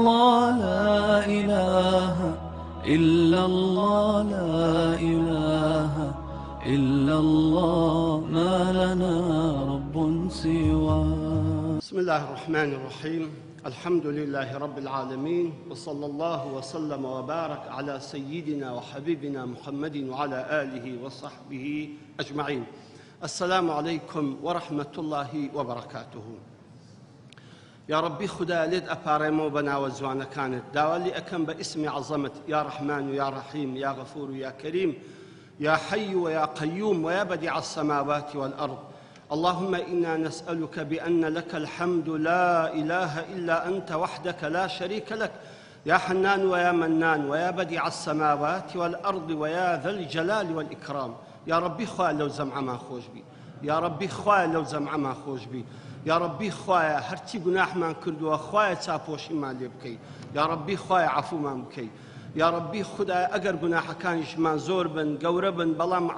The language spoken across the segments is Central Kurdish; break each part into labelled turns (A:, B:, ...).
A: الله لا إله إلا الله لا إله إلا الله ما لنا رب سواه.
B: بسم الله الرحمن الرحيم. الحمد لله رب العالمين، وصلى الله وسلم وبارك على سيدنا وحبيبنا محمد وعلى آله وصحبه أجمعين. السلام عليكم ورحمة الله وبركاته. يا ربي خدا لد أباريمو بنا وزوانا كانت داولي أكم باسم عظمت يا رحمن يا رحيم يا غفور يا كريم يا حي ويا قيوم ويا بديع السماوات والأرض. اللهم إنا نسألك بأن لك الحمد لا إله إلا أنت وحدك لا شريك لك، يا حنان ويا منان ويا بديع السماوات والأرض ويا ذا الجلال والإكرام. يا ربي خوا لو زمع ما خوش بي، يا ربي خوا لو زمع ما خوش بي، يا ربي خوايا هرتي گناح من کردووە خوايا چاپۆشیمان لێ بکەی، یا ربی خوايا عفومان بکەی، یا ربی خدای ئەگەر گوناحەکانیشمان زۆر بن گەورە بن بەڵام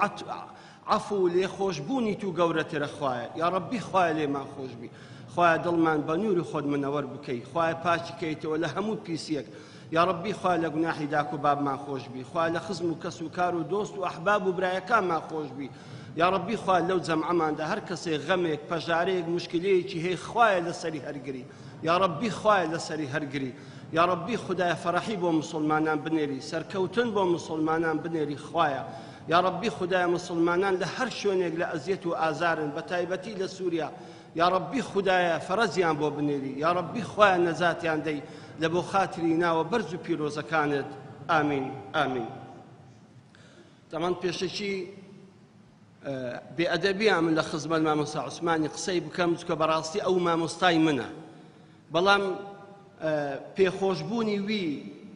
B: عفو لێ خۆشبوونی تو گەورەترە خوايا، یا ربی خوايا لێمان خۆش بی، خوايا دڵمان بە نووری خۆت منەوەر بکەی، خوايا پاچی کەیتەوە لە هەموو پیسیەک، یا ربی خوايا لە گوناحی داک و بابمان خۆش بی، خوايا لە خزم و کەس و کار و دۆست و ئەحباب و برایەکانمان خۆش بی، یا ربی خوا لەو جەمعەماندا هەر کەسێک غەمێک پەژارەیەک مشکلەیەکی هەیە خوایە لەسەری هەرگری، یا ربی خوایە لەسەری هەرگری، یا ربی خدایە فەرەحی بۆ مسلمانان بنێری، سەرکەوتن بۆ مسلمانان بنێری خوایە، یا ربی خدایە مسلمانان لە هەر شوێنێک لە ئەزیەت و ئازارن بە تایبەتی لە سووریا، یا ربی خدایە فەرەجیان بۆ بنێری، یا ربی خوایە نەجاتیان دەی لە بۆ خاتری ناوە بەرز و پیرۆزەکانت. ئامین ئامین. تەمان پێشەکی بێئەدەبیان من لە خزمەت مامۆستا عوسمانی قسەی بکەم چکە بەڕاستی ئەو مامۆستای منە، بەڵام پێخۆشبوونی وی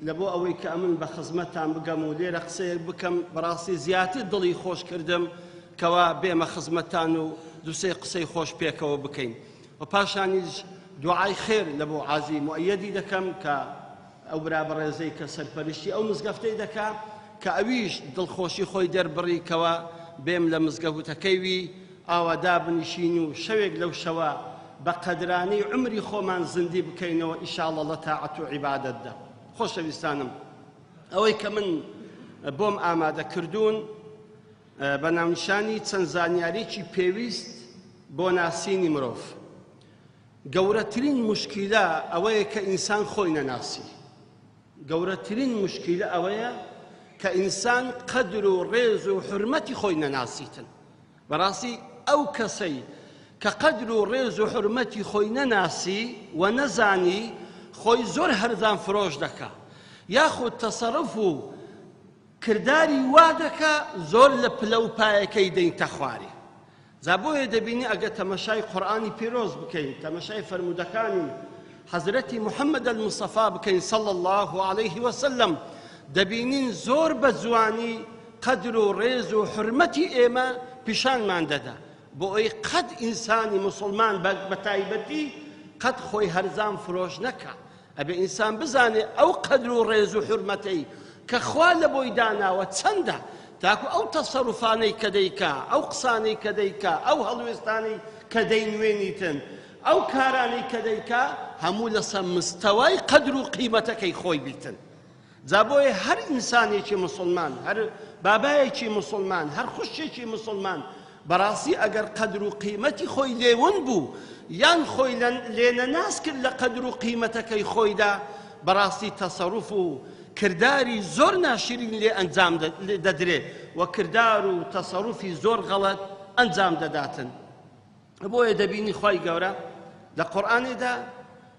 B: لە بۆ ئەوەی کە ئەمن بە خزمەتان بگەم و لێرە قسەیەک بکەم بەڕاستی زیاتر دڵی خۆش کردم کەوا بێمە خزمەتان و دووسێ قسەی خۆش پێکەوە بکەین. و پاشانیش دوعای خێر لە بۆ عازی موئەیەدی دەکەم کە ئەو برابەڕێزەی کە سەرپەرشتی ئەو مزگەفتەی دەکا کە ئەویش دڵخۆشی خۆی دەربڕی کەوا بێم لە مزگەوتەکەی وی ئاوادە بنشین و شەوێک لەو شەوە بە قەدرانەی عمری خۆمان زندی بکەینەوە ئینشاءڵڵا لە تاعەت و عیبادەتدا. خۆشەویستانم، ئەوەی کە من بۆم ئامادە کردوون بە ناونیشانی چەند زانیاریی پێویست بۆ ناسینی مرۆڤ. گەورەترین مشکیلە ئەوەیە کە ئینسان خۆی نەناسی. گەورەترین مشکیلە ئەوەیە کە ئینسان قەدر و ڕێز و حرمەتی خۆی نەناسیتن. بەڕاستی ئەو کەسەی کە قەدر و ڕێز و حرمەتی خۆی نەناسی و نەزانی خۆی زۆر هەرزان فرۆش دەکا، یاخود تەسەڕف و کردداری وا دەکا زۆر لە پلە و پایەکەی دەینتە خواری. جا بۆیە دەبینی ئەگە تەمەشای قورئانی پیرۆز بکەین، تەمەشای فەرمودەکانی حەزرەتی محەممەد المستەفا بکەین صلی الله علیه وسلم، دەبینین زۆر بە جوانی قەدر و ڕێز و حرمەتی ئێمە پیشانمان دەدا، بۆ ئەوەی قەت ئینسانی مسلمان بە تایبەتی قەت خۆی هەرزان فرۆش نەکا. ئەبێ ئینسان بزانێ ئەو قەدر و ڕێز و حرمەتەی کە خوا لە بۆی داناوە چەندە، تاکو ئەو تەسەڕوفانەی کە دەیکا، ئەو قسانەی کە دەیکا، ئەو هەڵوێستانەی کە دەینوێنیتن، ئەو کارانەی کە دەیکا هەموو لەسەر مستەوای قەدر و قیمەتەکەی خۆی بیتن. جا بۆیە هەر ئینسانێکی مسلمان، هەر بابایەکی مسلمان، هەر خوشێکی مسلمان بەڕاستی ئەگەر قەدر و قیمەتی خۆی لێون بوو یان خۆی لێنەناس کرد لە قەدر و قیمەتەکەی خۆیدا، بەڕاستی تەسەڕوف و کردداری زۆر ناشرین لێ ئەنجام دەدرێت و کرددار و تەسەڕوفی زۆر غەڵەت ئەنجام دەداتن. بۆیە دەبینی خوای گەورە لە قورئانێدا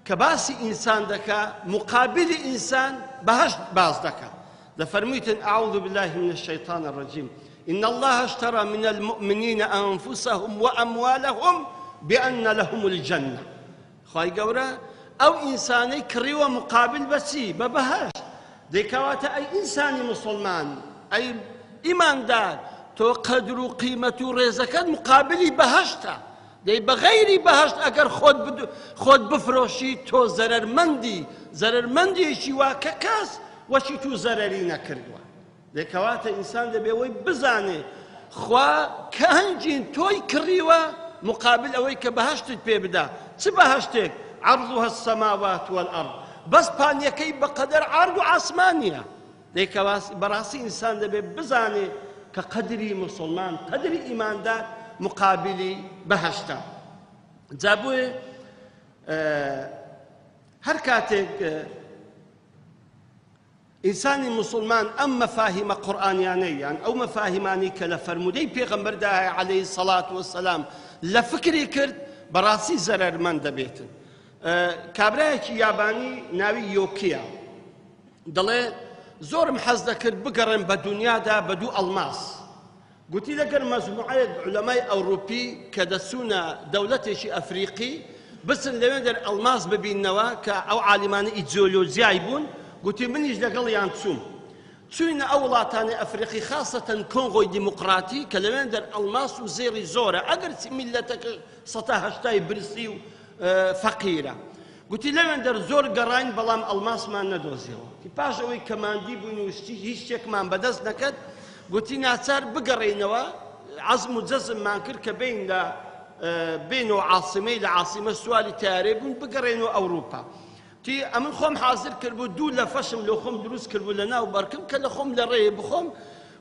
B: کە باسی ئینسان دەکا مقابلی ئینسان بەهەشت باز دەکا. دەفەرموویتن ئەعوذ بالله من الشیطان الرجیم إن الله اشترى من المؤمنين أنفسهم وأموالهم بأن لهم الجنة. خوای گەورە ئەو ئینسانەی کڕیوە مقابل بەچی؟ بە بەهەشت. دەیکەواتە ئەی ئینسانی مسلمان، ئەی ئیماندار، تۆ قەدر و قیمەت و ڕێزەکەت مقابلی بەهەشتە. دەی بەغەیری بەهەشت ئەگەر خۆت بفرۆشی تۆ زەرەرمەندێکی وا کە کەس وەچی تو زەرەری نەکردووە. دەکەواتە ئینسان دەبێ ئەوەی بزانێ خوا کە هەنجین تۆی کڕیوە مقابل ئەوەی کە بەهەشتت پێ بدا. چ بەهەشتێک؟ عەرضها السەماوات والأرض بەس پانیەکەی بەقەدەر عارض و ئاسمانیە. بەڕاستی ئینسان دەبێت بزانێ کە قەدری مسلمان قەدری ئیماندار مقابلی بەهەشتە. جا بۆیە هەر کاتێک ئینسانی مسلمان ئەم مەفاهیمە قورئانیانەی یان ئەو مەفاهیمانی کە لە فەرمودەی پێغەمبەردا هەیە عەلەیهی سەڵات وەسەلام لە فکری کرد بەڕاستی زەرەرمەند دەبێتن. کابرایەکی یابانی ناوی یۆکیە دەڵێ زۆرم حەز دەکرد بگەڕێم بە دنیادا بە دوو ئەڵماس. گوتی لەگەر مەجموعەیەک عولەمای ئەوروپی کە دەچوونە دەوڵەتێکی ئەفریقی بچن لەوێ دەر ئەڵماس ببیننەوە کە ئەو عالیمانە ئیدیۆلۆژیای بوون، گوتی منیش لەگەڵیان چووم. چوینە ئەو وڵاتانی ئەفریقی خاستەن کۆنغۆی دیموقراتی کە لەوێ دەر ئەڵماس و زێڕی زۆرە ئەگەرچی میلەتەکە 180 برسی و فەقیرە. گوتی لەوێن دەر زۆر گەڕاین بەڵام ئەڵماسمان نەدۆزیەوە. پاش ئەوەی کەماندی بووین و هیچ شتێکمان بەدەست نەکرد، گوتی ناچار بگەڕێینەوە. عەزم و جەزممان کرد کە بینەوە عاسیمەی لە عاسیمە سوالی تیارێ بوون بگەڕێنەوە ئەوروپا. تی ئەمن خۆم حازر کرد بوو دوو لە فەشم لە خۆم دروست کرد بوو لە ناو بەرکم کە لە خۆم لە ڕێیە بخۆم.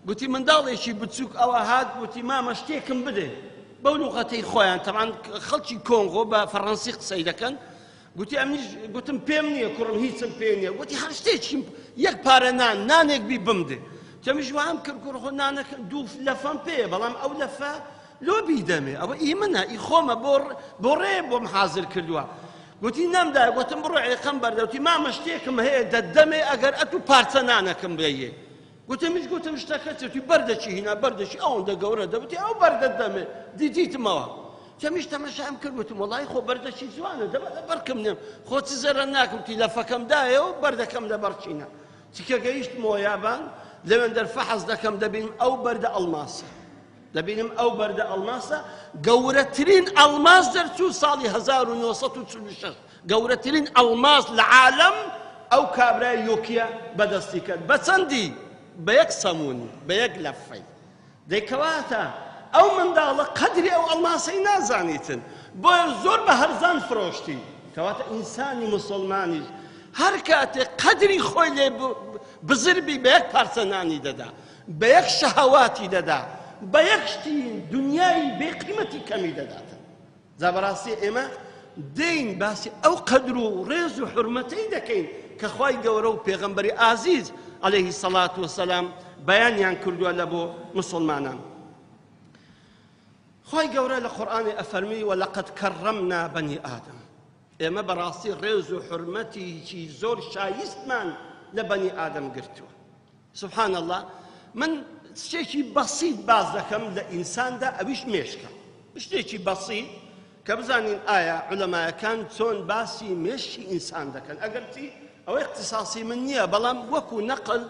B: گوتی منداڵێکی بچووک ئەوە هات گوتی مامە شتێکم بدێ بەو لوغەتەی خۆیان تەمان خەڵکی کۆنغۆ بە فەڕەنسی قسەی دەکەن. گوتی ئەمنیش گوتم پێم نییە کوڕم هیچم پێ نییە. گوتی هەر شتێکی یەک پارە نانێک بی بمدێ. تەمیش وام کرد کوڕ خۆ نانەکە دوو لەفەم پێیە بەڵام ئەو لەفە لۆبی دەمێ ئەوە ئی منە ئی خۆمە بۆ ڕێ بۆم حازر کردووە. گوتی نەمدا گوتم بڕۆ عێقەم بەردەوتی مامە شتێکم هەیە دەدەمێ ئەگەر ئەتو پارچە نانەکەم بێیە. گوتمیش گوتم شتەکەتی بەردەچی هینا بەردەچی ئەوەندە گەورە دەوتی ئەو بەردە دەمێ دیتیتمەوە. تەمیش تەمەشام کرد گوتم وەڵی خۆ بەردەچی جوانە بەرکم نێم خۆ چ زەرە ناکەم تی لەفەکەمدایەوە بەردەکەم لە بەرچینە. چکە گەیشتمەوە یابان لەوێن دەرفە حەز دەکەم دەبینم ئەو بەردە ئەڵماسە. دەبینم ئەو بەردە ئەڵماسە گەورەترین ئەڵماس دەرچوو ساڵی 1946 گەورەترین ئەڵماس لە عالەم ئەو کابرای یۆکیە بەدەستی کرد. بە چەندی؟ بە یەک سەمونی بە یەک لەفەی. دەیکەواتە ئەو منداڵە قەدری ئەو ئەڵماسەی نازانیتن بۆیە زۆر بە هەرزان فرۆشتی. کەواتە ئینسانی مسلمانیش هەر کاتێک قەدری خۆی لێ بزربی بە یەک پارچە نانی دەدا بە یەک شەهەواتی دەدا بە یەک شتی دنیای بێقیمەتی کەمی دەداتن. جا بەڕاستی ئێمە دین باسی ئەو قەدر و ڕێز و حورمەتەی دەکەین کە خوای گەورە و پێغەمبەری ئازیز عەلەیهی سەڵات وەسەلام بەیانیان کردووە لە بۆ مسلمانان. خوای گەورە لە قورئانی ئەفەرمی وەلەقەد کەڕەمنا بەنی ئادەم. ئێمە بەڕاستی ڕێز و حورمەتێکی زۆر شایستمان لە بەنی ئادەم گرتووە. سبحان الله. من شتێکی بەسیط باز دەکەم لە ئینساندا ئەویش مێشکە. شتێکی بەسیط کە بزانین ئایا عولەمایەکان چۆن باسی مێشکی ئینسان دەکەن. ئەگەرچی ئەوە اختصاصی من نییە بەڵام وەکو نەقل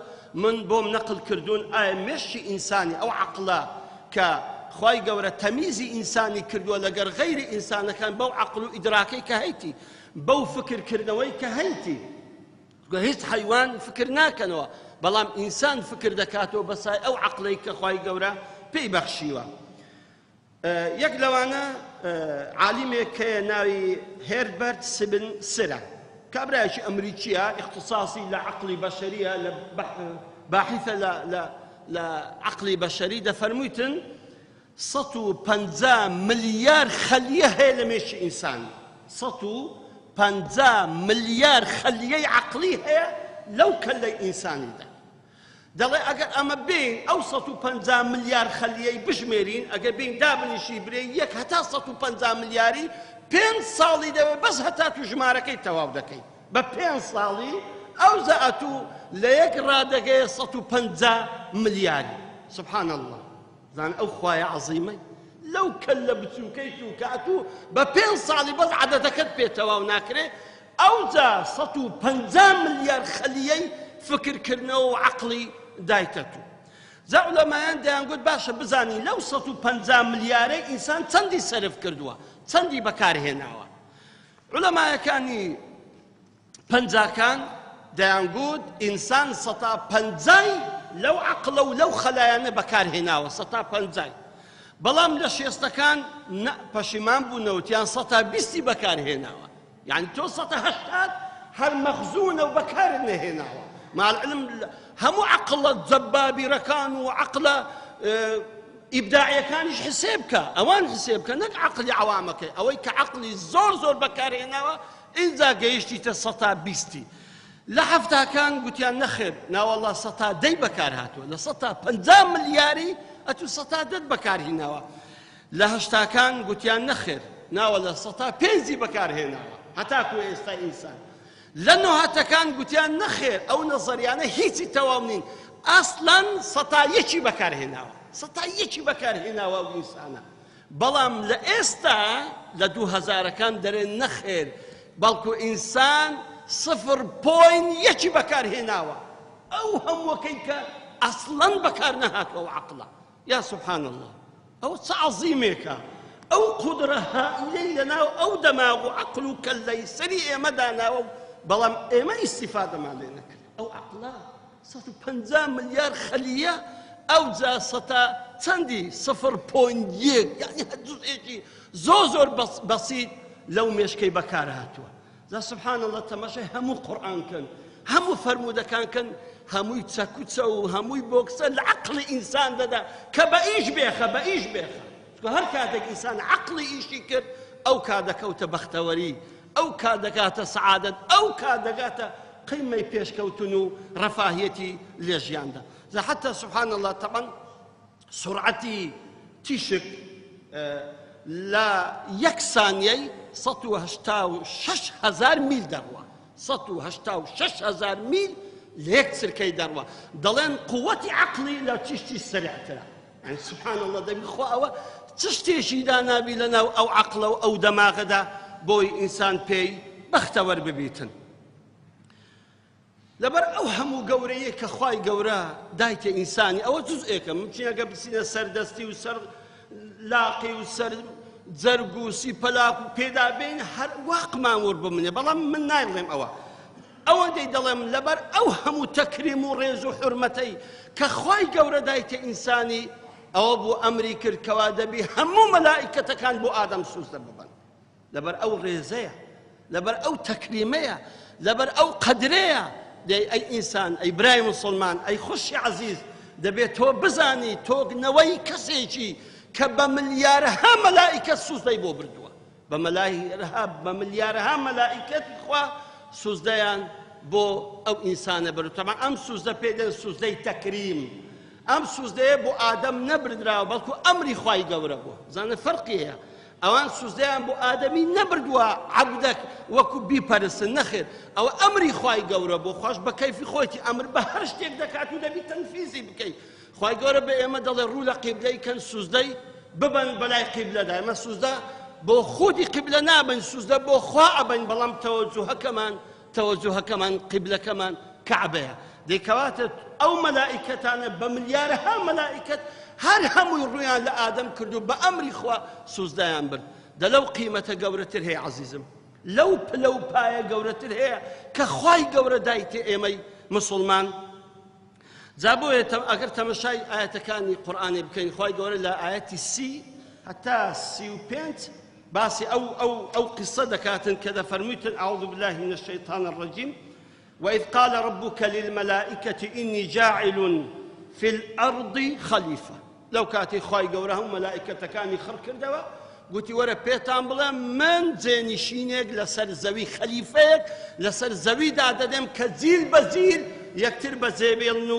B: من بۆم نەقل کردوون ئایا مێشکی ئینسانی ئەو عەقڵە کە خوای گەورە تەمیزی ئینسانی کردووە لەگەر غەیری ئینسانەکان بەو عەقڵ و ئیدراکەی کە هەیتی بەو فکرکردنەوەی کە هەیتی. هیچ حیوان فکر ناکەنەوە بەڵام ئینسان فکر دەکاتەوە بەسای ئەو عەقڵەی کە خوای گەورە پێی بەخشیوە. یەک لەوانە عالیمێک کە ناوی هێربەرت سبنسرە کابرایەکی ئەمریکیە اختصاصی لە عەقڵی بەشەریە لە باحثە لە عەقڵی بەشەری دەفەرموویتن 150 ملیار خەلیە هەیە لە مێشکی ئینسان. 150 ملیار خەلیەی عەقڵی هەیە لەو کەلەی ئینسانیدا. دەڵێ ئەگەر ئەمە بین ئەو 150 ملیار خەلیەی بژمێرین ئەگەر بین دابنیشی برێ یەک هەتا 150 ملیاری 5 ساڵی دەوێت بەس هەتا تو ژمارەکەی تەواو دەکەی. بە 5 ساڵی ئەو زەئەتوو لە یەک ڕادەگەیە 150 ملیاری. سبحان الله. زان ئەو خوایە عەزیمەی لەو کەلە بچووکەی تو کاتوو بە 5 ساڵی بەس عەدەدەکەت پێ تەواو ناکرێ ئەوجا 150 ملیار خەلیەی فکرکردنەوە و عەقڵی دایتەتو. جا عولەمایان دەیانگوت باشە بزانی لەو 150 ملیارەی ئینسان چەندی سەرف کردووە چەندی بەکارهێناوە. عولەمایەکانی پەنجاکان دەیانگوت ئینسان 150 لەو عەقڵە و لەو خەلایانە بەکارهێناوە 150. بەڵام لە شێستەکان پەشیمان بوونەوتیان 120 بەکارهێناوە. یعنی تۆ 180 هەر مەخزوونە و بەکارت نەهێناوە مع العلم هەموو عەقڵە جەبابیرەکان و عەقڵە ئیبداعیەکانیش حسێب بکە ئەوان حسێب بکە نەک عەقڵی عەوامەکەی ئەوەی کە عەقڵی زۆر بەکارهێناوە ئینجا گەیشتیتە 120 لە هەفتاکان گوتیان نەخێر ناوەڵڵا 110 بەکار هاتووە لە 150 ملیاری ئەتوو 110 بەکارهێناوە لە هەشتاکان گوتیان نەخێر ناوە لە 105 بەکارهێناوە هەتاکو ئێستا ئینسان لە نۆهاتەکان گوتیان نەخێر ئەو نەزەریانە هیچی تەواو نین ئەسڵەن 101 بەکارهێناوە 101 بەکارهێناوە ئەو ئینسانە بەڵام لە ئێستا لە 2000ەکان دەرێن نەخێر بەڵکو ئینسان 0.1 بەکارهێناوە ئەو هەمووەکەی کە ئەسڵەن بەکار نەهاتەوە عەقڵە یا سبحان الله ئەو چ عەزیمێکە ئەو قودرە هائیلەی لەناو ئەو دەماغ و عەقڵ و کەللەی سەری ئێمەداناوە بەڵام ئێمە ئیستیفادەمان لێ نەکرد ئەو عەقڵە 150 ملیار خەلیە ئەو جا چەندی 0.1 یعنی جزئێکی زۆر بەسیط لەو مێشکەی بەکار هاتووە جا سبحان الله تەماشای هەموو قورئان کەن هەموو فەرمودەکان کەن هەمووی چەکوچە و هەمووی بۆکسە لە عەقڵی ئینسان دەدا کە بە ئیش بێخە هەر کاتێک ئینسان عەقڵی ئیشی کرد ئەو کات دەکەوتە بەختەوەری ئەو کات دەگاتە سەعادەت ئەو کات دەگاتە قیمەی پێشکەوتن و ڕەفاهیەتی لێ ژیاندا حتى سبحان الله طبعا سرعتي تيشك لا يك ثانية 186,000 ميل دروا 186,000 ميل ليكسر كي دروا ضلين قوتي عقلي لا تشتي سريع ترى يعني سبحان الله ده بخوا تشتي شي دانا بلنا او عقله او دماغ ده بوي انسان بي بختور ببيتن لەبەر ئەو هەموو گەورەیە کە خوای گەورە دایتە ئینسانی ئەوە جزئێکە ممکنەکە بچینە سەردەستی و سەر لاقی و سەر جەرگ و سیپەلاک و پێدابین هەر واقمان وەربمنێ بەڵام من نایڵێم ئەوەندەی دەڵێم لەبەر ئەو هەموو تەکریم و ڕێز و حورمەتەی کە خوای گەورە دایتە ئینسانی ئەوە بۆ ئەمری کرد کەوا دەبی هەموو مەلائیکەتەکان بۆ ئادەم سوزدە ببن لەبەر ئەو ڕێزەیە لەبەر ئەو تەکریمەیە لەبەر ئەو قەدرەیە ئەی ئینسان ئەی برای مسلمان ئەی خوشی عەزیز دەبێت تۆ بزانی تۆگنەوەی کەسێکی کە بە ملیارەها مەلائیکەت سوزدەی بۆ بردووە بە ملیارەها مەلائیکەت خوا سوزدەیان بۆ ئەو ئینسانە بردو تەمان ئەم سوزدە پێدەن سوزدەی تەکریم ئەم سوزدەیە بۆ ئادەم نەبردراوە بەڵکو ئەمری خوای گەورە بووە زانە فەرقیە ئەوان سوزدەیان بۆ ئادەمی نەبردووە عەبدەک وەکو بیپەرستن نەخێر ئەوە ئەمری خوای گەورە بۆ خۆش بە کەیفی خۆیتی ئەمر بە هەر شتێک دەکات و دەبی تەنفیزی بکەیت خوای گەورە بە ئێمە دەڵێ ڕوو لە قیبلەی کەن سوزدەی ببەن بەلای قیبلەدا ئێمە سوزدە بۆ خودی قیبلە نابن سوزدە بۆ خوا ئەبەن بەڵام تەوەجوهەکەمان قیبلەکەمان کەعبەیە دەیکەواتە ئەو مەلائیکەتانە بە ملیارەها مەلائیکەت هەر هەمووی ڕویان لە ئادەم کردو بە ئەمری خوا سوزدەیان برد دە لەو قیمەتە گەورەتر هەیە عەزیزم لەو پلە و پایە گەورەتر هەیە کە خوای گەورە دایتێ ئێمەی مسلمان جا بۆیە ئەگەر تەمەشای ئاەتەکانی قورئانی بکەین خوای گەورە لە ئاەتی 30 هەتا 35 باسی ئەو قسە دەکاتن کە دەفەرموویتن أعوذ بالله من الشيطان الرجيم وإذ قال ربك للملائكة إني جاعل في الأرض خليفة لو كاتي خوای گەورە هەموو مەلائیکەتەکانی خڕ کردەوە گوتی وەرە پێتان بڵێ من جێنشینێک لەسەر زەوی خەلیفەیەک لەسەر زەویدا دەدەم کە جیل بە جیل یەکتر بەجێبێڵن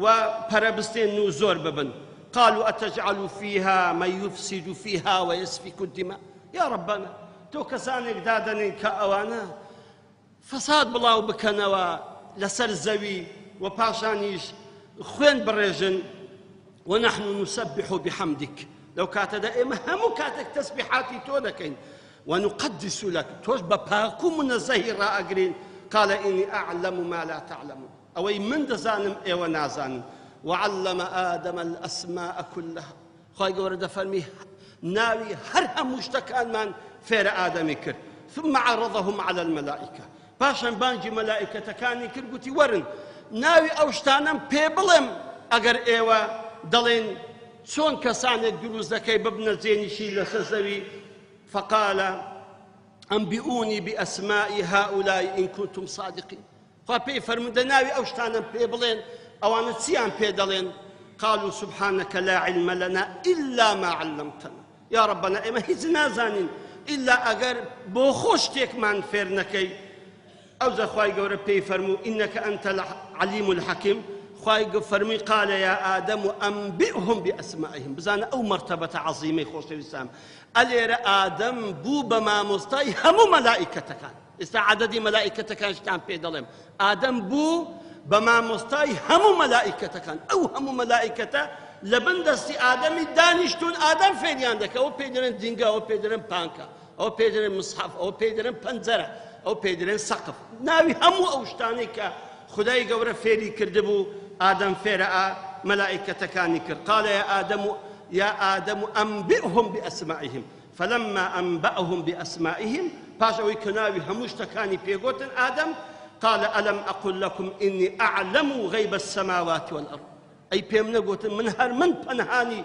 B: و پەرەبستێن و زۆر ببن قالوا أتجعل فيها من يفسد فيها ويسفك الدماء يا ربنا تۆ کەسانێک دادەنین کە ئەوانە فەساد بڵاو بکەنەوە لەسەر زەوی و پاشانیش خوێن بڕێژن ونحن نسبح بحمدك لو كاتدا إما همو كاتك تسبيحاتي تودكين ونقدس لك توش بباكو منزهي راقرين قال إني أعلم ما لا تعلمون أوي من دزانم إيوة نازانم وعلم آدم الأسماء كلها خواهي قورد فرمي ناوي هرها مشتكان من فير آدمي كر ثم عرضهم على الملائكة باشن بانجي ملائكة كاني كر قلتي ورن ناوي أوشتانم بيبلم أقر إيوة دلين چۆن کەسانێک دروست دەکەی ببنە جێنشین لەسەر زەوی فقال أنبئوني بأسماء هؤلاء إن كنتم صادقين خوا پێی فەرموودە ناوی ئەو شتانە پێ بڵێن ئەوانە چیان پێ دەڵێن قالوا سبحانك لا علم لنا إلا ما علمتنا يا ربنا ئێمە هیچ نازانین إلا ئەگەر بۆ خۆ شتێکمان فێر نەکەی ئەوجا خوای گەورە پێی فەرموو إنك أنت العليم الحكيم خوای فەرمووی قال يا آدم أنبئهم بأسمائهم بزانە ئەو مرتبەتە عەزیمەی خۆشەویستان ئەلێرە ئادەم بوو بە مامۆستای هەموو مەلائیکەتەکان ئێستا عەدەدی مەلائیکەتەکانشتان پێ دەڵێم ئادەم بوو بە مامۆستای هەموو مەلائیکەتەکان ئەو هەموو مەلائیکەتە لە بن دەستی ئادەمی دانیشتون ئادەم فێریان دەکە ئەو پێی دەڵێن دینگە ئەو پێی دەڵێن پانکە ئەو پێی دەڵێن مسحەف ئەو پێی دەڵێن پەنجەرە ئەو پێی دەڵێن سەقف ناوی هەموو ئەو شتانەی کە خودای گەورە فێری کردبوو ئادەم فێرە مەلائیکەتەکانی کرد قال يا آدم أنبئهم بأسمائهم فلما أنبأهم بأسمائهم باشوي كناوي هموشتكاني بيغوتن آدم قال ألم أقل لكم إني أعلم غيب السماوات والأرض أي بيمنا قوتن من هر من پنهاني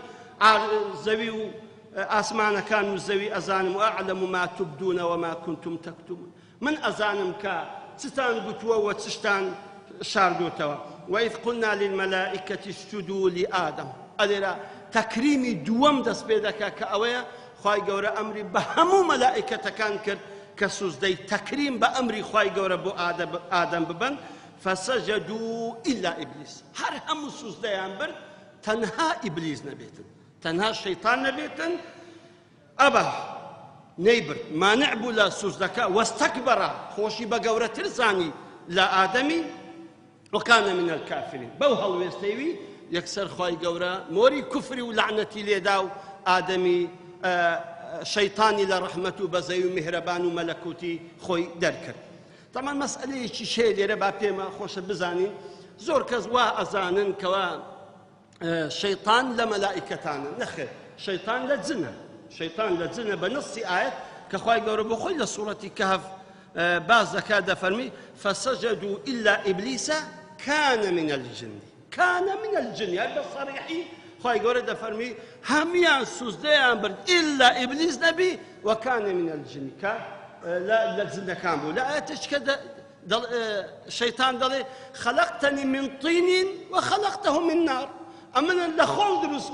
B: زوي آسمان كانوا زوي أزانم وأعلم ما تبدون وما كنتم تكتمون من أزانم كا ستان قتوة وتشتان شاردوتوا وإذ قلنا للملائكة اسجدوا لآدم أدرا تكريمي دوام دس بيدكا كأويا خواهي قورا أمري بهمو ملائكة كان كرد كسوزدي تكريم بأمري خواهي قورا بو آدم ببن فسجدوا إلا إبليس هر همو سوزدي أمبر تنها إبليس نبيتن تنها الشيطان نبيتن أبا نيبر ما نعبو لا سوزدكا واستكبر خوشي بقورة ترزاني لا آدمي وكان من الكافرين بوها الويستيوي يكسر خواهي قورا موري كفري ولعنتي ليداو آدمي شيطاني لرحمته بزي ومهربان وملكوتي خوي دركر طبعا مسألة شيء اللي ربا بيما خوش بزاني زور كزوا أزانن كوا شيطان لملائكتان نخير شيطان للزنا شيطان للزنا بنص آيات كخواهي قورا بخوي لسورة كهف باز كاد فرمي فسجدوا إلا إبليس كان من الجن كان من الجن هذا صريحي خواهي قورا فرمي هميان سوزديان برد إلا إبليس نبي وكان من الجن لا الجن كامل لا تشكد الشيطان دلي خلقتني من طين وخلقته من نار أما لخول دروس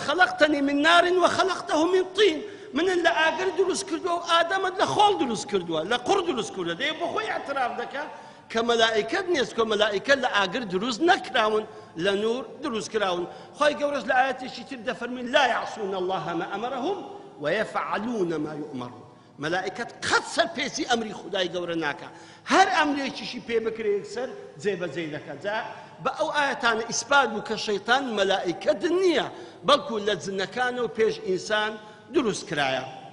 B: خلقتني من نار وخلقته من طين من اللي آقر دروس كردوا آدم لخول دروس كردوا لقر دروس كردوا ده بخوي اعتراف دكا كملائكة نيس كملائكة لآقر دروس نكراون لنور دروس كراون خوي قورس لآيات الشتير ده فرمين لا يعصون الله ما أمرهم ويفعلون ما يؤمرون ملائكة قد بيسي أمري خداي قورناكا هر أمري شي بي بكري يكسر زي لك جاء بأو آياتان إسباد كالشيطان ملائكة دنيا بل كل لزنا كانوا بيش إنسان دروس كرايا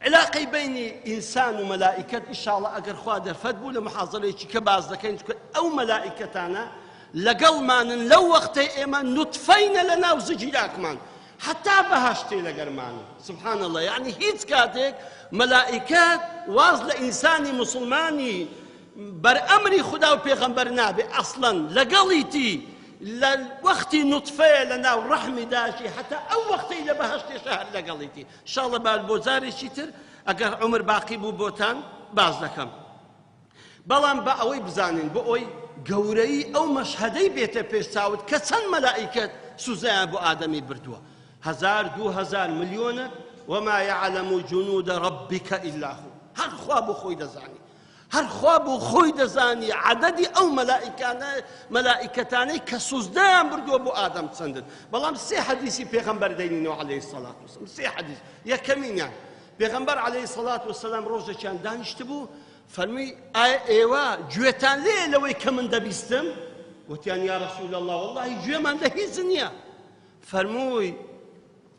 B: علاقة بين إنسان وملائكة إن شاء الله أقر خوادر فدبو لمحاضرة كباز لكين أو ملائكتانا لقل مانن لو وقتي إيمان نطفين لنا وزجلاك مان حتى بهاشتي لقرمان سبحان الله يعني هيت كاتك ملائكات واصل إنساني مسلماني بر أمري خدا وبيغمبر نابي أصلا لقليتي لوقتي نطفة لنا ورحمي داشي حتى أو وقتي لبهاشتي شهر لقليتي إن شاء الله بالبوزاري شتر أقر عمر باقي بو بوتان باز لكم بلان بأوي بزانين بأوي قوري أو مشهدي بيته بيش ساود كسن ملائكة سوزان أبو آدمي بردوا 1000 2000 مليون وما يعلم جنود ربك إلا هو هر خواب خوي دزاني هر خواب خوي دزاني عددي أو ملائكتاني كسوزان بردوا أبو آدم تسندد بلان سي حديثي بيغمبر دينينو عليه الصلاة والسلام سي حديث يا كمين يعني بيغمبر عليه الصلاة والسلام روزة كان دانشتبو فرمي ايوا جويتان ليه لوي كمن دبيستم وتيان يا رسول الله والله جوي من له زنيا فرموي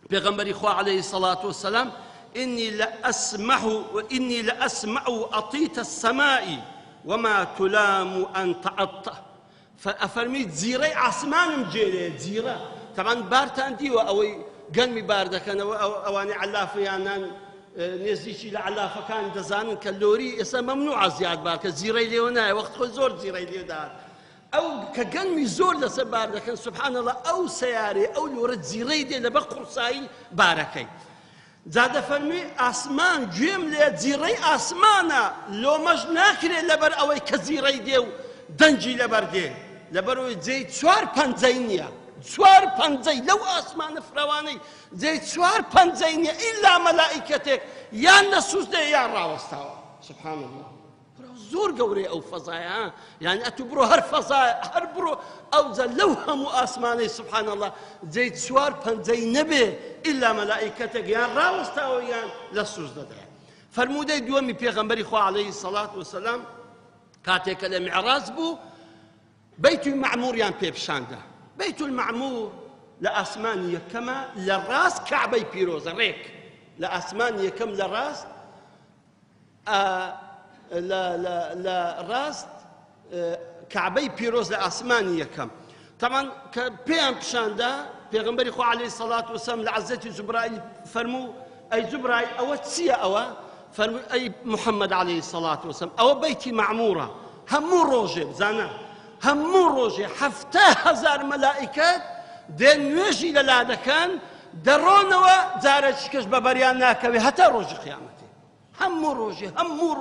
B: بيغمبر اخوة عليه الصلاة والسلام إني لأسمع أطيت السماء وما تلام أن تعطى فأفرمي زيري عسمان مجيري زيرة طبعا بارتان ديوا أوي قلمي باردك أنا أواني علافيانا نزيشي لعلافة كان دزان كاللوري إسا ممنوع زياد بارك زيري ليونا وقت خو زور زيري ليودار أو كقلمي زور لسبار لكن سبحان الله أو سياري أو لورد زيري دي لبقر ساي باركي جا دەفەرمی ئاسمان گوێم لێ جیڕەی ئاسمانە لۆمەش ناکرێت لەبەر ئەوەی کە جیڕەی دێ و دەنجی لەبەر دێ لەبەرەوەی جێی 4 پەنجەی نییە 4 پەنجەی لەو ئاسمانە فراوانەی جێی 4 پەنجەی نییە ئیلا مەلائیکەتێک یان لە سووس دێ یان ڕاوەستاوە سبحان الله زۆر گەورەی ئەو فەزایە یعنی ئەتو بڕۆ هەر فەزایە هەر بڕۆ ئەوجا لەو هەموو ئاسمانەی سبحان الله جێی 4 پەنجەی نەبێ ئیلا مەلائیکەتێک یان ڕاوەستاوە یان لە سووس دەدەیە فەرموودەی دووەمی پێغەمبەری خوا عەلەیهی سەڵات وسەلام کاتێکە لە میعراج بوو بەیتوی مەعمووریان پێپشاندا بەیت المەعموور لە ئاسمانی یەکەمە لە ڕاست کەعبەی پیرۆزە ڕێک لە ئاسمانی یەکەم لە ڕاست لە ڕاست کەعبەی پیرۆز لە ئاسمانی یەکەم تەمان کە پێیان پیشاندا پێغەمبەری خوا عەلەیهی سەڵات وسەلام لە عەزەتی جوبرائیل فەرموو ئەی جوبرائیل ئەوە چییە ئەوە فەرمووی ئەی محەممەد عەلەیهی سەڵات وسەلام ئەوە بەیتی مەعموورە هەموو ڕۆژێ بزانە هەموو ڕۆژێ 7,000 مەلائیکەت دێن نوێژی لەلا دەکەن دەڕۆنەوە جارێکی کەس بە بەریان ناکەوێ هەتا ڕۆژی قیامەتێ هەموو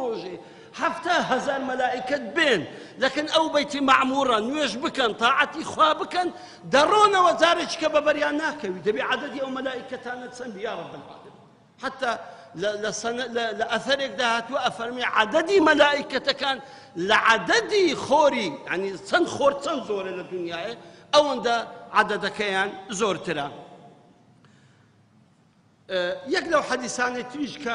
B: ڕۆژێ 7,000 مەلائیکەت بێن لەکن ئەو بەیتی مەعموورە نوێژ بکەن تاعەتی خوا بکەن دەڕۆنەوە جارێکی کە بە بەریان ناکەوی دەبێ عەدەدی ئەو مەلائیکەتانە چەند یا رب العالمین حتى لأثرك دهات وأفرمي عددي ملائكة كان لعددي خوري يعني سن خور سن زور للدنيا أو عند عدد كيان زور ترى يقلو حديثان تريج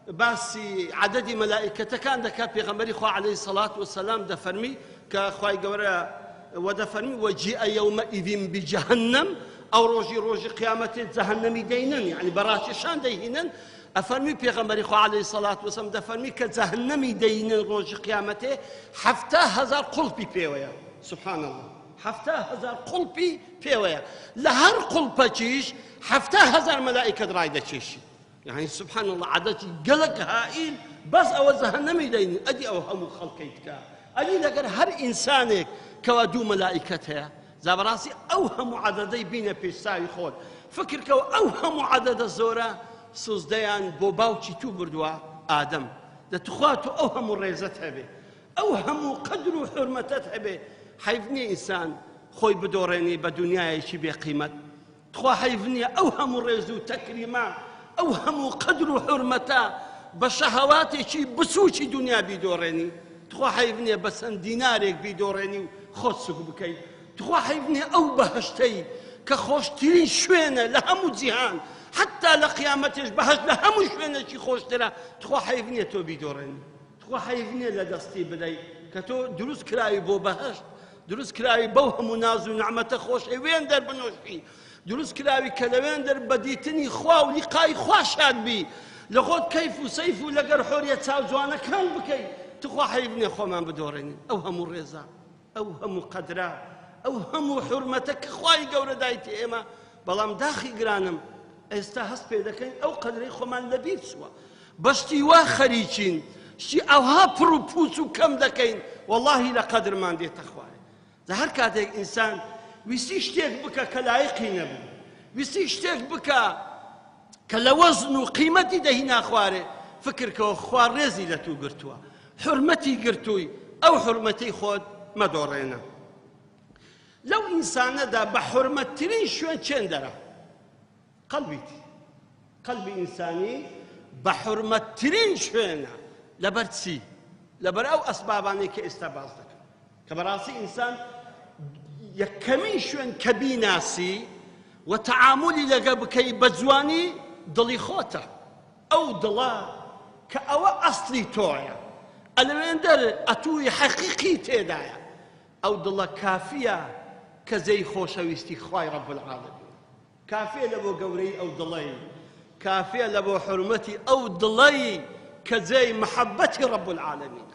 B: باسي عددي ملائكة كان دكا بيغمبري خو عليه الصلاة والسلام دفرمي كخواي قورا ودفرمي وجيء يومئذ بجهنم أو روجي قيامة جهنم دينن يعني براشي شان دينن أفرمي بيغمبري خو عليه الصلاة والسلام دفرمي كجهنم دينن روجي قيامته 7,000 قلبي بيويا سبحان الله 7,000 قلبي بيويا لهر قلبة جيش 7,000 ملائكة رايدة جيش يعني سبحان الله عدد قلق هائل بس أو جهنم دينن أدي أو هم خلقيتك أدي لقر هر إنسانك كوادو ملائكتها زابراسي أوهم عددي بين بيساوي خود فكر كو أوهم عدد الزورة سوزديان بوباوشي تو بردوا آدم ده تخواتو أوهم الريزتها به أوهم قدر وحرمتها به حيفني إنسان خوي بدوريني بدنيا يشي بقيمة تخوا حيفني أوهم الريزو تكريما أوهم قدر وحرمته بشهواتي شي بسوشي دنيا بيدوريني تخوا حيفني بس دينارك بيدوريني خصك بكي تخوا حيفني أو بهشتي كخوشترين شوينة لهمو جيهان حتى لقيامتش بهشت لهمو شوينة شي خوشترا تخوا حيفني تو بيدوريني تخوا حيفني لدستي بداي كتو دروس كراي بو بهشت دروس كراي بوهم نازو نعمة خوش وين در بنوشي دروس كراي كلوين در بديتني خوا ولقاي خوا شاد بي لغود كيف وسيف لقر حورية تاوزوانا كان بكي تخوا حيفني خوا من بدوريني أوهم الرزا أوهم قدرا أوهم حرمتك خواي قورة دايتي إما بلام داخي قرانم استهست بيدكين أو قدري خمان لبيت سوا بشتي واخريشين شي أوها بروبوسو كم دكين والله لقدر ما دي تخواري زهر كاتك إنسان ويسيشتك بكا كلايقي نبو ويسيشتك بكا كلوزن وقيمتي دهنا خواري فكر كو خوار رزي لتو قرتوا حرمتي قرتوي أو حرمتي خود ما دورينا لو إنسان دا بحرمة ترين شوين چين دارا قلبي إنساني بحرمة ترين شوين لبرتسي لبر أو أسباباني كاستباز دك كبراسي إنسان يكمين شوين كبي ناسي وتعاملي لقبكي بجواني ضلي خوته أو ضلا كأو أصلي توعيا ألوين در أتوي حقيقي تيدايا أو ضلا كافية كزي خوشويستي خواي رب العالمين كافية لبو قوري أو ضلي كافية لبو حرمتي أو ضلي كزي محبتي رب العالمين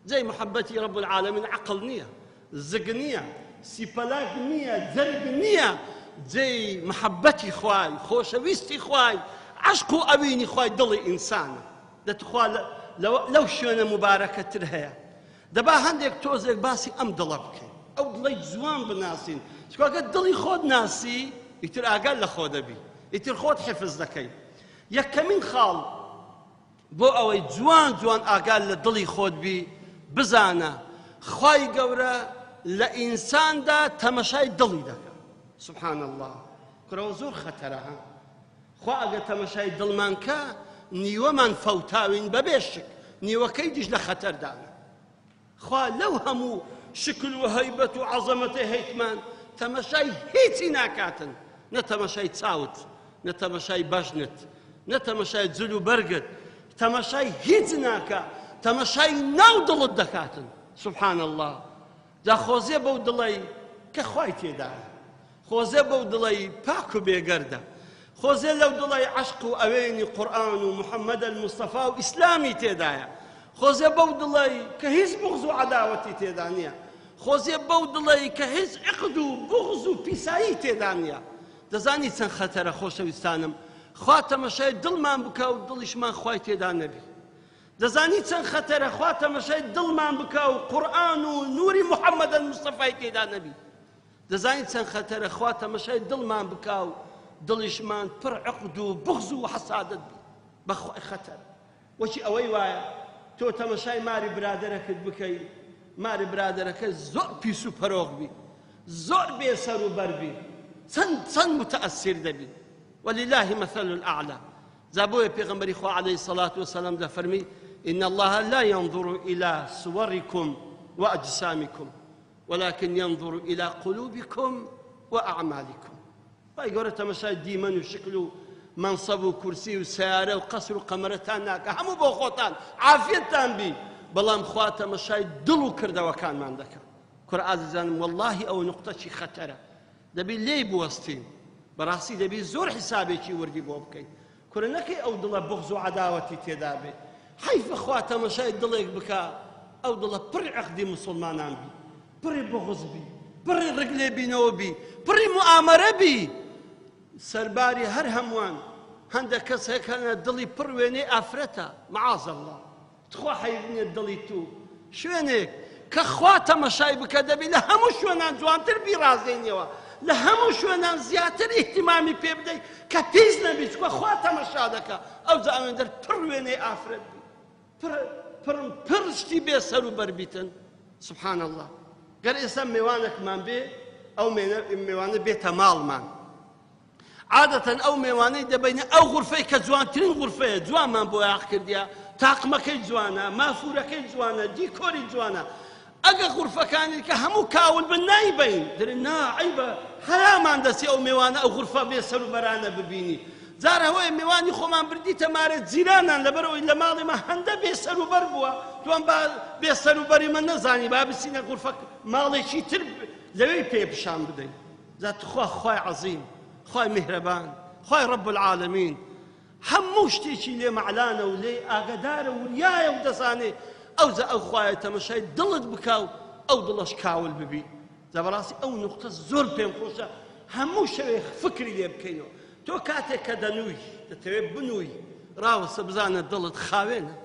B: زي محبتي رب العالمين عقل نية زقنية سيبلاك نية زرق نية زي محبتي خواي خوشويستي خواي عشقو أبيني خواي ضلي إنسان دتخوا لو شونا مباركة ترهيا دبا هندك توزك باسي أم ضلبك أو ضلي زوان بناسين شكو قد ضلي خود ناسي يتر أقل خود أبي يتر خود حفظ ذكي یەکەمین خاڵ بۆ ئەوەی جوان جوان ئاگال لە دڵی خۆت بی بزانە خوای گەورە لە ئینساندا تەمەشای دڵی دەکات. سبحان الله، کورەوە زۆر خەتەرە ها. خوا ئەگەر تەمەشای دڵمان کە نیوەمان فەوتاوین بەبێ شک، نیوەکەی دیش لە خەتەردانە. خوا لەو هەموو شکل و هەیبەت و عەزەمەتەی هەیتمان تەمەشای هیچی ناکاتن، نە تەمەشای چاوت، نە تەمەشای بەژنت، نە تەمەشای جل و بەرگت، تەمەشای هیچ ناکە، تەمەشای ناو دڵت دەکاتن. سبحان الله. جا خۆزێ بەو دڵی کە خوای تێدایە، خۆزێ بەو دڵی پاک و بێگەردە، خۆزێ لەو دڵی عەشق و ئەوێنی قورئان و محەممەد المستەفا و ئیسلامی تێدایە، خۆزێ بەو دڵی کە هیچ بغز و عەداوەتی تێدا نییە، خۆزێ بەو دڵی کە هیچ عقد و بغز و پیسایی تێدا نییە. دەزانی چەند خەتەرە خۆشەویستانم خوا تەمەشای دڵمان بکە و دڵیشمان خوای تێدا نەبی. دەزانی چەند خەتەرە خوا تەمەشای دڵمان بکە و قورئان و نوری محەممەد المستەفای تێدا نەبی. دەزانی چەند خەتەرە خوا تەمەشای دڵمان بکە و دڵیشمان پڕ عقد و بغز و حەسادەت بی. بەخوای خەتەر. وەچی ئەوەی وایە تۆ تەمەشای ماری برادەرەکەت بکەی، ماری برادەرەکە زۆر پیس و پەرۆغ بی، زۆر بێسەر و بەر بی، چەند متەئەسیر دەبی. ولله مثل الأعلى. زابوه پیغمبری خوا علیه الصلاة والسلام دا فرمی إن الله لا ينظر إلى صوركم وأجسامكم ولكن ينظر إلى قلوبكم وأعمالكم. باي گەورە تەمەشای دیمەن و شکل و منصب و کورسی و سیارە و قەسر و قەمەرەتان ناکە، هەموو بۆ خۆتان عافیەتتان بی، بەڵام خوا تەمەشای دڵ و کردەوەکانمان دەکات. کورە ئازیزانم وەڵڵاهی ئەوە نوقتەی خەتەرە، دەبی لێی بوەستین، بەڕاستی دەبی زۆر حیسابێکی وردی بۆ بکەین. کورە نەکەی ئەو دڵە بغز و عەداوەتی تێدا بێ، حەیفە خوا تەمەشای دڵێک بکە ئەو دڵە پڕی عەقدی مسڵمانان بی، پڕی بغز بی، پڕی ڕگ لێ بینەوە بی، پڕی موئامەرە بی. سەرباری هەر هەمووان هەندێک کەس هەیە دڵی پڕ وێنەی ئافرەتە، مەعاذ الله. تخوا حەیبنێ دڵی تو شوێنێک کە خوا تەمەشای بکە دەبی لە هەموو شوێنان جوانتر بیڕازێنیەوە، لە هەموو شوێنان زیاتر ئیحتیمامی پێ بدەیت کە پیس نەبیت، چکە خوا تەمەشا دەکا. ئەوجا ئەوەندە پڕ وێنەی ئافرەت بی، پڕ شتی بێ سەر و بەربیتن. سبحان الله. گەر ئێستا میوانێکمان بێ، ئەو میوانە بێتە ماڵمان، عادەتەن ئەو میوانەی دەبینە ئەو غورفەی کە جوانترین غورفەیە، جوانمان بۆ یاغ کردیە، تاقمەکەی جوانە، مافورەکەی جوانە، دیکۆری جوانە. ئەگە غورفەکانی کە هەموو کاول بن نایبین، دەرێن نا عەیبە، حەرامان دەچێ ئەو میوانە ئەو غورفە بێ سەر و بەرانە ببینی. جارە هەوەیە میوانی خۆمان بردیتە مارە جیرانان، لەبەرەوەی لە ماڵی مە هەندە بێ سەر و بەر بووە، توان با بێ سەر و بەری من نەزانی، با بچینە غورفە ماڵێکی تر لەوەی پێ پیشان بدەین. جا تخوا خوای عەزیم، خوای میهرەبان، خوای رب العالمین هەموو شتێکی لێ مەعلانە و لێ ئاگادارە و وریایە و دەزانێ. ئەوجا ئەو خوایە تەمەشای دڵت بکە و ئەو دڵەش کاول ببی. جا بەڕاستی ئەو نوقتە زۆر پێم خۆشە، هەموو شەوێ فکری لێ بکەینەوە. تۆ کاتێک کە دەنووی دەتەوێت بنووی، ڕاوەسە بزانە دڵت خاوێنە،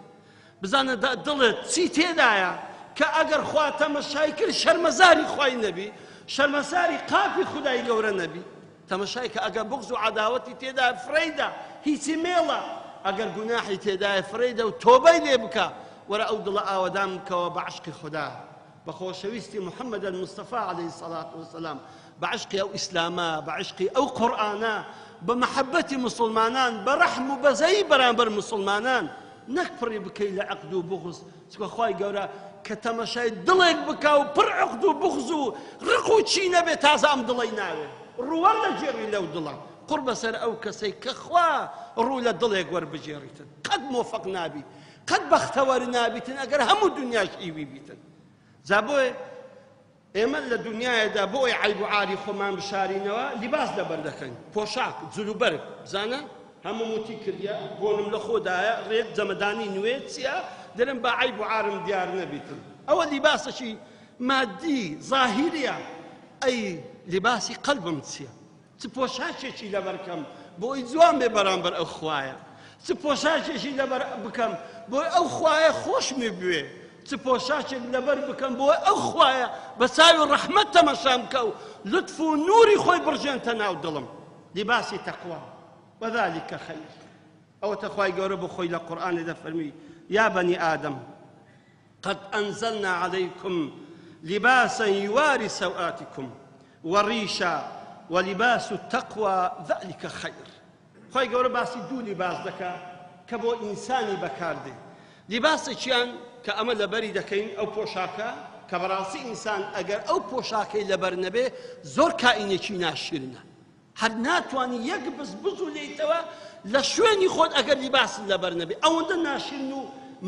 B: بزانە دڵت چی تێدایە، کە ئەگەر خوا تەمەشای کرد شەرمەزاری خوای نەبی، شەرمەزاری قاپی خودای گەورە نەبی. تەمەشای کە ئەگەر بغز و عەداوەتی تێدایە فرەیدا، هیچی مێڵە، ئەگەر گوناحی تێدایە فرەیدا و تۆبەی لێ بکە، وەرە ئەو دڵە ئاوەدان بکەوە بە عەشقی خوددا، بە خۆشەویستی محەممەد المستەفا عەلەیهی السەڵات وەسەلام، بە عەشقی ئەو ئیسلامە، بە عەشقی ئەو قورئانە، بە مەحەبەتی مسڵمانان، بە ڕەحم و بەزەیی بەرامبەر مسڵمانان، نەک پڕی بکەی لە عەقد و بغز. چکە خوای گەورە کە تەمەشای دڵێک بکە و پڕ عەقد و بغز و ڕق و چی نەبێت، تازە ئەم دڵەی ناوێت، ڕووە لەجێڕی لەو دڵە. قڕ بەسەر ئەو کەسەی کە خوا ڕوو لە دڵێک وەربژێڕیتن، قەت مۆفەق نابی، قەت بەختەوەر نابیتن ئەگەر هەموو دنیاش ئیوی بیتن. جا بۆیە ئێمە لە دنیایەدا بۆ ئەوەی عەیب و عاری خۆمان بشارینەوە لیباس لەبەر دەکەین، پۆشاک، جلو و بەرگ. بزانە هەموو موتی کردیا بۆنم لە خۆدایە، ڕێک جەمەدانی نوێ چییە، دەرم با عەیب و عارم دیار نەبیتن. ئەوە لیباسەشی مادی زاهیریە. ئەی لیباسی قەلبم چییە؟ چ پۆشاکێکی لەبەرکەم بۆی جوان بێ بەرامبەر ئەو خوایە، چ پۆشاکێکی لەبەر بکەم بۆی ئەو خوایە خۆشمی بوێ، چ پۆشاکێک لەبەر بکەم بۆی ئەو خوایە بە چاوی ڕەحمەت تەمەشام بکە و لطف و نوری خۆی بڕژێنتە ناو دڵم. لیباسی تەقوا، وەذالکە خەیر. ئەوە تەخوای گەورە بۆ خۆی لە قورئانێدا فەرمی یا بەنی ئادەم قد أنزلنا عليكم لباسا يواري سوآتكم والريشا ولباس التقوى ذلك خير خۆی گەورە باسی دوو لیباس دەکا کە بۆ ئینسانی بەکاردێ لیباسێکیان کە ئەمە لەبەری دەکەین ئەو پۆشاکە کە بەڕاستی ئینسان ئەگەر ئەو پۆشاکەی لەبەر نەبێ زۆر کائینێکی ناشرنە هەر ناتوانی یەک بزبز و لێیتەوە لە شوێنی خۆت ئەگەر لیباست لەبەر نەبێ ئەوەندە ناشرن و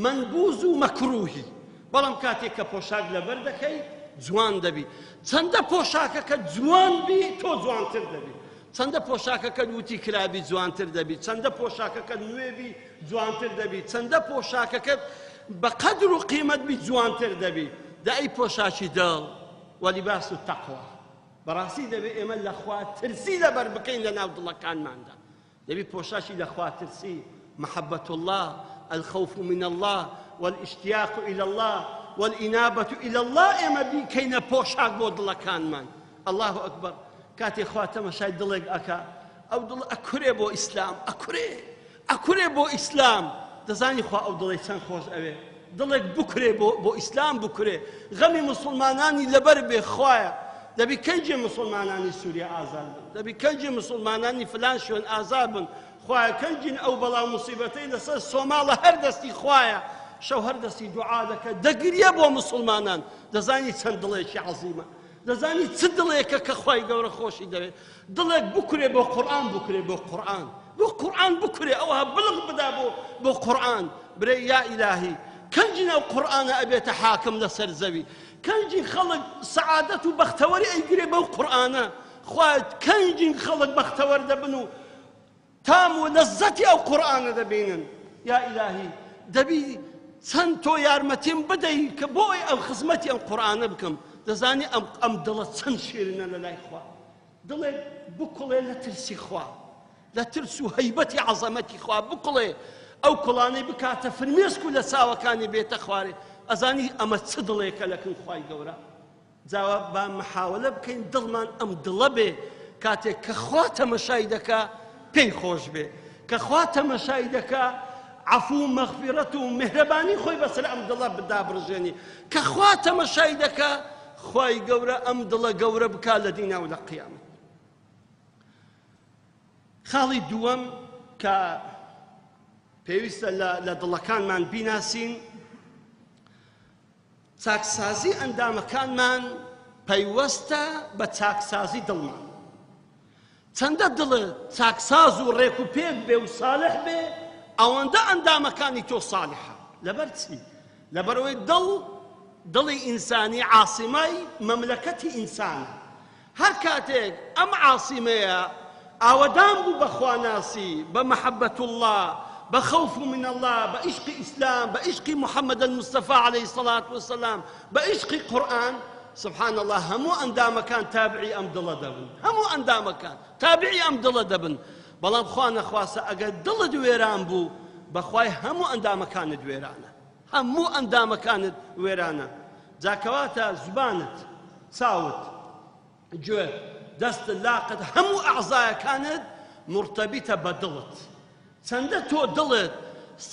B: منبوز و مەکروهی بەڵام کاتێک کە پۆشاک لەبەر دەکەی جوان دەبی چەندە پۆشاکە کە جوان بی تۆ جوانتر دەبی چەندە پۆشاکەکە وتی کرابی جوانتر دەبی چەندە پۆشاکەکە نوێبی جوانتر دەبی چەندە پۆشاکەکە بە قەدر و قیمەت بی جوانتر دەبی دا ئەی پۆشاکی دڵ وەلیباس و تەقوا بەڕاستی دەبێ ئێمە لەخوا ترسی لەبەر بکەین لە ناو دڵەکانماندا دەبی پۆشاکی لەخوا ترسی محبة الله الخوف من الله والاشتياق إلى الله والإنابة إلى الله ئێمە بیکەینە پۆشاک بۆ دڵەکانمان الله أكبر کاتی خوا تەماشای دڵێک ئەکا ئەو دڵ ئەکورێ بۆ ئیسلام ئەکورێ بۆ ئیسلام دەزانی خوا ئەو دڵی چەند خۆش ئەوێ دڵێک بکورێ بۆ ئیسلام بکورێ غەمی مسلمانانی لەبەر بێ خوایە دەبی کەنجێ مسلمانانی سووریا ئازاد بن دەبی کەنجێ مسلمانانی فلان شوێن ئازاد بن خوایە کەنجین ئەو بەڵاو موسیبەتەی لەسەر سۆماڵە هەر دەستی خوایە شەو هەر دەستی دوعا دەکە دەگریە بۆ مسلمانان دەزانی چەند دڵێکی عەزیمە دەزانی چ دڵێکە کە خوای گەورە خۆشی دەوێت دڵێک بکورێ بۆ قورئان بکورێ بۆ قورئان بکورێ ئەوها بڵغ بدا بۆ قورئان برێ یا ئیلاهی کەنجین ئەو قورئانە ئەبێتە حاکم لەسەر زەوی کەنجین خەڵک سەعادەت و بەختەوەری ئەیگرێ بەو قورئانە خوای کەنجین خەڵک بەختەوەر دەبن و تام و لەزەتی ئەو قورئانە دەبینن یا ئیلاهی دەبی چەند تۆ یارمەتیم بدەی کە بۆی ئەو خزمەتی ئەم قورئانە بکەم دەزانی ئەم دڵە چەند شیرنە لە لای خوا دڵێک بکوڵێ لە ترسی خوا لە ترس و هەیبەتی عەزەمەتی خوا بکوڵێ ئەو کوڵانەی بکاتە فرمێسک و لە چاوەکانی بێتە خوارێ ئەزانی ئەمە چ دڵێکە لەکن خوای گەورە جاوە با محاولە بکەین دڵمان ئەم دڵە بێ کاتێک کە خوا تەمەشای دەکا پێی خۆش بێ کە خوا تەمەشای دەکا عەفو و مەغفیرەت و مهرەبانی خۆی بەسەر ئەم دڵە بدابڕژێنی کە خوا تەمەشای دەکا خوای گەورە ئەم دڵە گەورە بکا لە دینا و لە قیامەت خاڵی دووەم کە پێویستە لە دڵەکانمان بیناسین چاکسازی ئەندامەکانمان پەیوەستە بە چاکسازی دڵمان چەندە دڵت چاکساز و ڕێک و پێک بێ و ساڵح بێ ئەوەندە ئەندامەکانی تۆ ساڵحە لەبەر چی لەبەرەوەی دڵی ئینسانی عاسیمەی مەملەکەتی ئینسانە هەر کاتێک ئەم عاسیمەیە ئاوەدان بوو بە خواناسی بە محەبەت الله بە خەوف من الله بە عیشقی ئیسلام بە عیشقی محەممەد المستەفا عەلەیهی السەڵات وەسەلام بە عیشقی قورئان سبحان الله هەموو ئەندامەکان تابعی ئەم دڵە دەبن هەموو ئەندامەکان تابعی ئەم دڵە دەبن بەڵام خوا نەخواسە ئەگەر دڵت وێران بوو بەخوای هەموو ئەندامەکانت وێرانە هەموو ئەندامەکانت وێرانە جاکەواتە زوبانت چاوت گوێت دەستت لاقت هەموو ئەعزایەکانت مرتەبیتە بە دڵت چەندە تۆ دڵت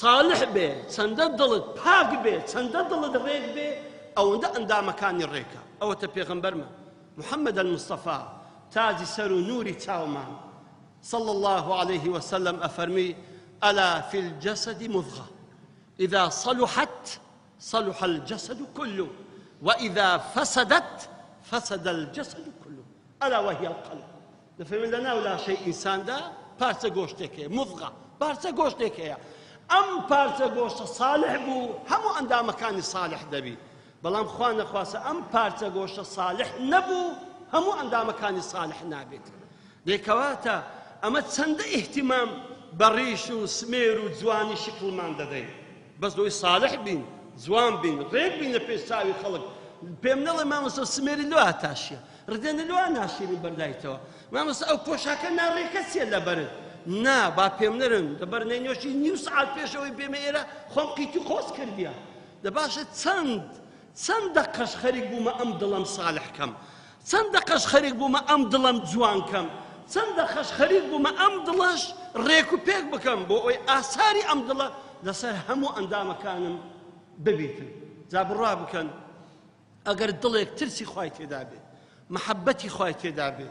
B: ساڵح بێ چەندە دڵت پاک بێ چەندە دڵت ڕێک بێ ئەوەندە ئەندامەکانی ڕێکە ئەوەتە پێغەمبەرمە محەممەد المستەفا تاجی سەر و نوری چاومان صلى الله عليه وسلم أفرمي ألا في الجسد مضغة إذا صلحت صلح الجسد كله وإذا فسدت فسد الجسد كله ألا وهي القلب دفرمي لنا ولا شيء إنسان دا بارسة قوشتك مضغة بارسة قوشتك أم بارسة قوشت صالح بو همو عندها مكان صالح دبي بلام خوانا خواسة أم بارسة قوشت صالح نبو همو عندها مكان صالح نابت ديكواتا ئەمە چەندە ئیهتیمام بە ڕیش و سمێر و جوانی شکڵمان دەدەین بەس دۆی ساڵح بین جوان بین ڕێک بینە پێش چاوی خەڵک پێم نەڵێ مامۆستا سمێری لەوە تاشیە ڕدێنە لەوە ناشیری بەردایتەوە مامۆستا ئەو پۆشاکە ناڕێکە چیە لەبەرت نا با پێم نەرن دەبەر نێنۆشی نیو سعات پێشەوەی پێمە ئێرە خۆم قیتی خۆز کردیە دەباشە چەند دەقەش خەریک بوومە ئەم دڵم ساڵح کەم چەند دەقەش خەریک بوومە ئەم دڵم جوان کەم چەندە خەش خەریک بوومە ئەم دڵەش ڕێک و پێک بکەم بۆ ئەوەی ئاساری ئەم دڵە لەسەر هەموو ئەندامەکانم ببیتن. جا بڕوا بکەن ئەگەر دڵێک ترسی خوای تێدا بێ، محەبەتی خوای تێدا بێ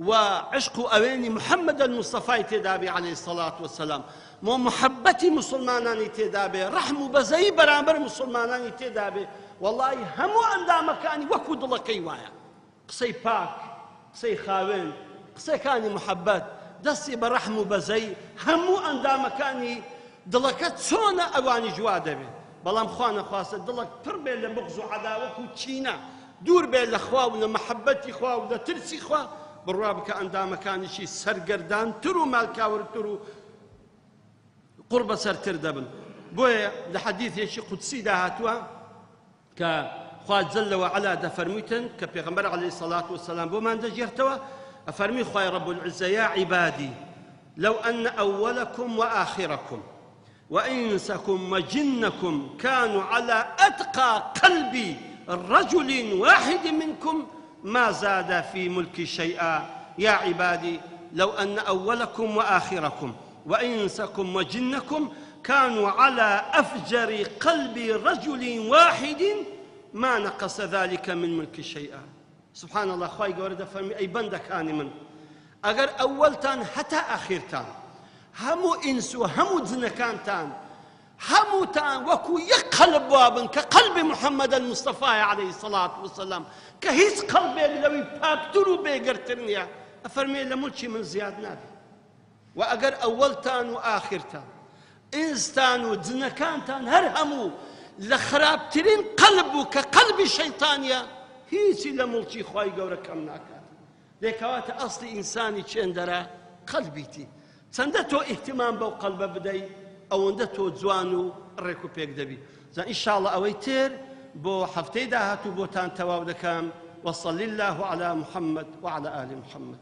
B: و عشق و ئەوێنی محەممەد المستەفای تێدا بێ عەلەیهی سەڵات وەسەلام، محەبەتی مسلمانانی تێدا بێ، ڕەحم و بەزەیی بەرامبەر مسلمانانی تێدا بێ، وەڵڵی هەموو ئەندامەکانی وەکو دڵەکەی وایە. قسەی پاک، قسەی خاوێن، قسەکانی محەبەت، دەستی بە ڕەحم و بەزەی هەموو ئەندامەکانی دڵەکە چۆنە ئەوانی جوا دەبێ. بەڵام خوا نەخواستە دڵک پڕ بێت لە بغز و عەداوەت و چینە، دوور بێت لە خوا و لە محەبەتی خوا و لە ترسی خوا، بڕوا بکە ئەندامەکانیشی سەرگەردانتر و مالکاورتر و قڕ بەسەرتر دەبن. بۆیە لە حەدیثێکی قودسیدا هاتووە کە خوا جەل وعەلا دەفەرموویتن کە پێغەمبەر عەلەیهی سەڵات وەسەلام بۆمان دەجێڕتەوە، ئەفەرمی خوای رب العزة يا عبادي لو أن أولكم وآخركم وإنسكم وجنكم كانوا على أتقى قلب رجل واحد منكم ما زاد في ملكي شيئا. يا عبادي لو أن أولكم وآخركم وإنسكم وجنكم كانوا على أفجر قلب رجل واحد ما نقص ذلك من ملكي شيئا. سبحان الله. خواهي قورد فرمي أي بندكاني من أجر أولتان حتى آخرتان همو إنسو همو جنكانتان همو تان وكو يقلب وابن كقلب محمد المصطفى عليه الصلاة والسلام كهيس قلبي لوي باكترو بيقرترنيا أفرمي لملشي من زياد نابي. وأجر أولتان وآخرتان إنستان وجنكانتان هرهمو لخرابترين قلبو كقلب الشيطانيا هيسي لملشي خواهي قورد كم ناكات لێکەواتە ئەسڵی ئینسانی چێندەرە قەلبیتی. چەندە تۆ ئیحتیمام بەو قەلبە بدەی ئەوەندە تۆ جوان و ڕێک و پێک دەبی. زان ئینشاڵڵا ئەوەی تر بۆ هەفتەی داهاتوو بۆتان تەواو دەکەم. وصلی الله على محمد وعلى آل محمد.